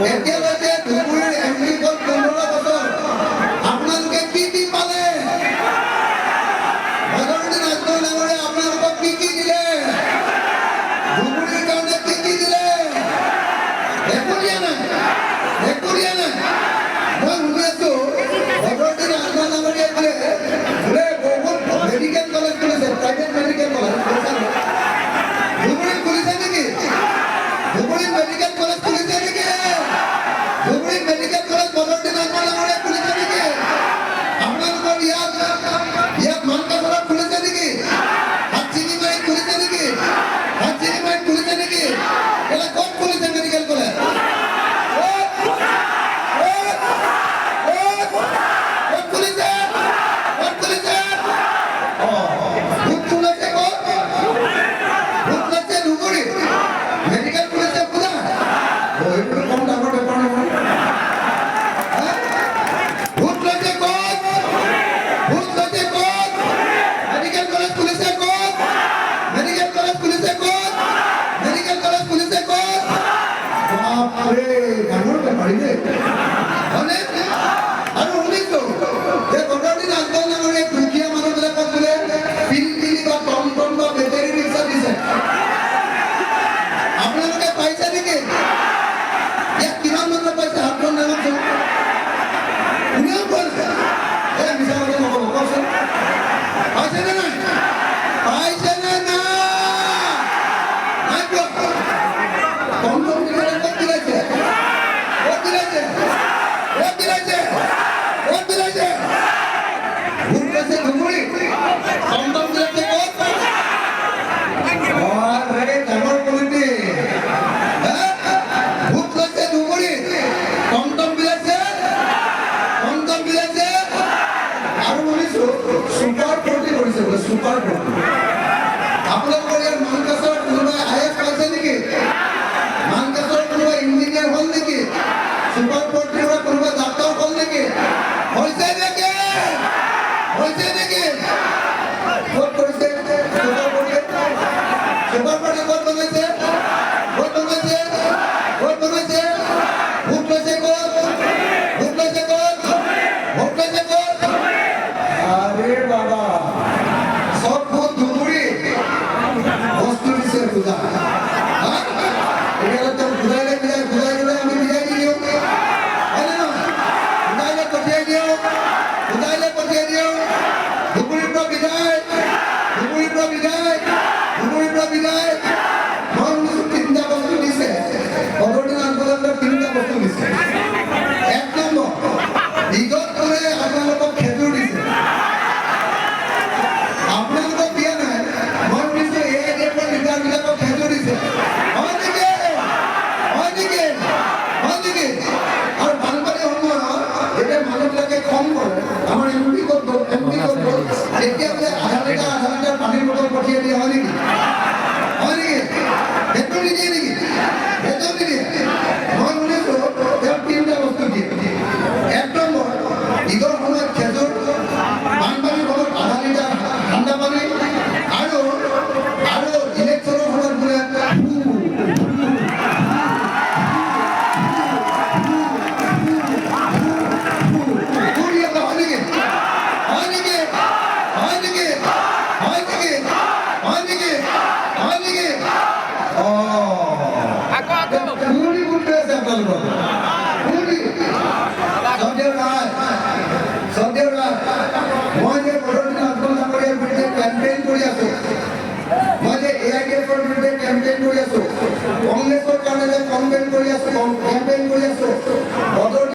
এতিয়ালৈকে ধুবুৰীৰ এমপি পদ 15 বছৰ আপোনালোকে কি কি পালে? ভগৱতী নাথ ডাঙৰীয়া আপোনালোকক কি কি দিলে? ধুবুৰীৰ কাৰণে কি কি দিলে? একো দিয়া নাই, একো দিয়া নাই। মই শুনি আছো ভগৱতী নাথ ডাঙৰীয়াই বোলে বহুত মেডিকেল কলেজ খুলিছে, প্ৰাইভেট মেডিকেল কলেজ ধুবুৰীত খুলিছে নেকি? ধুবুৰীত মেডিকেল কলেজ খুলিছে নেকি? ধুবুৰীত মেডিকেল কলেজ ভগৱতী নাথ ডাঙৰীয়াই খুলিছে নেকি? আপোনালোকৰ ইয়াত মানকাছাৰত খুলিছে নেকি? হাটচিনিমাৰীত খুলিছে নেকি? হাটচিনিমাৰীত খুলিছে নেকি? এটা ক'ত খুলিছে মেডিকেল কলেজ? ক'ত খুলিছে? ক'ত খুলিছে? ভোট খুলিছে ক'ত? ভোট খুলিছে ধুবুৰীত। মেডিকেল খুলিছে কোথায়? এইটো কম ডাঙৰ বেপাৰ নহয়। ভোট লৈছে ক'ত? ভোট লৈছে ক'ত? মেডিকেল কলেজ খুলিছে ক'ত? মেডিকেল কলেজ খুলিছে ক'ত? মেডিকেল কলেজ খুলিছে ক'ত? বাপৰে, ডাঙৰ বেপাৰী দেই। হয়নে? আৰু শুনিছো যে ভগৱতী নাথ ডাঙৰীয়াই দুখীয়া মানুহবিলাকক বোলে পিলপিলি বা টমটম বা বেটেৰী ৰিক্সা দিছে। আপোনালোকে পাইছে নেকি? ইয়াত কিমান মানুহ পাইছে? হাতখন নামাচোন। কোনেও কৈছে? মিছা কথা নক'ব, কওকচোন। পাইছে নে নাই? পাইছে নে নাই? নাই পোৱা। টমটম বিলাকে ক'ত বিলাইছে? ক'ত বিলাইছে? ক'ত বিলাইছে? ক'ত বিলাইছে? ভোট লৈছে ধুবুৰীত। টমটম বিলাকে ক'ত? ডাঙৰ কমিটি। ভোট লৈছে ধুবুৰীত। টমটম বিলাইছে, টমটম বিলাইছে। আৰু শুনিছো চুপাৰ ফৰ্টি কৰিছে বোলে, চুপাৰ ফৰ্টি। আপোনালোকৰ ইয়াৰ মানকাছাৰত কোনোবাই IAS পাইছে নেকি? মানকাছাৰত কোনোবাই ইঞ্জিনিয়াৰ হ'ল নেকি? চুপাৰ ফৰ্টিৰ পৰা কোনোবা ডাক্তৰ হ'ল নেকি? হৈছে নেকি? হৈছে নেকি? ক'ত কৰিছে চুপাৰ ফৰ্টি? চুপাৰ ফৰ্টি ক'ত বনাইছে? ক'ত বনাইছে? ক'ত বনাইছে? ভোট লৈছে ক'ত? ভোট লৈছে ক'ত? ভোট লৈছে ক'ত? আৰে বাবা, সব ভোট ধুবুৰীত। বস্তু দিছে পূজা। এতিয়ালৈকে বুজাই দিলে আমি বিজাই দি দিওঁ। হয়নে নহয়? বুজাইলে পঠিয়াই দিওঁ, বুজাইলে পঠিয়াই দিওঁ। ধুবুৰীৰ পৰা বিদায়, ধুবুৰীৰ পৰা বিদায়, ধুবুৰীৰ পৰা বিদায়। মই শুনিছো 3টা বস্তু দিছে। ভগৱতী নাথ ডাঙৰীয়াই 3টা বস্তু দিছে। 1 নম্বৰ, ইগতপুৰে আপোনালোকক খেজুৰ দিছে। আপোনালোকক দিয়া নাই। মই শুনিছো AIDFৰ লিডাৰবিলাকক খেজুৰ দিছে। হয় নেকি? হয় নেকি? হয় নেকি? আৰু বানপানীৰ সময়ত যেতিয়া মানুহবিলাকে খং কৰে, আমাৰ MP ক'ত গ'ল? MP ক'ত গ'ল? এতিয়া বোলে আধা লিটাৰ পানীৰ বটল পঠিয়াই দিয়া হয় নেকি? হয় নেকি? সেইটো নিদিয়ে নেকি? সেইটো নিদিয়ে। মই শুনিছো তেওঁ 3টা বস্তু দিয়ে। 1 নম্বৰ, ঈদৰ সময়ত খেজুৰ, বানপানীৰ সময়ত আধা লিটাৰ ঠাণ্ডা পানী, আৰু ইলেকশ্যনৰ সময়ত বোলে হয় নেকি? হয় নেকি? হয় নেকি? হয় নেকি? হয় নেকি? ধুবুৰী ভোট লৈ আছে আপোনালোকৰ। ধুবুৰী সন্দেহ নাই, সন্দেহ নাই। মই যে ভগৱতী নাথ ডাঙৰীয়াৰ বিৰুদ্ধে কেম্পেইন কৰি আছো, মই যে AIDFৰ বিৰুদ্ধে কেম্পেইন কৰি আছো, কংগ্ৰেছৰ কাৰণে যে কেম্পেইন কৰি আছো,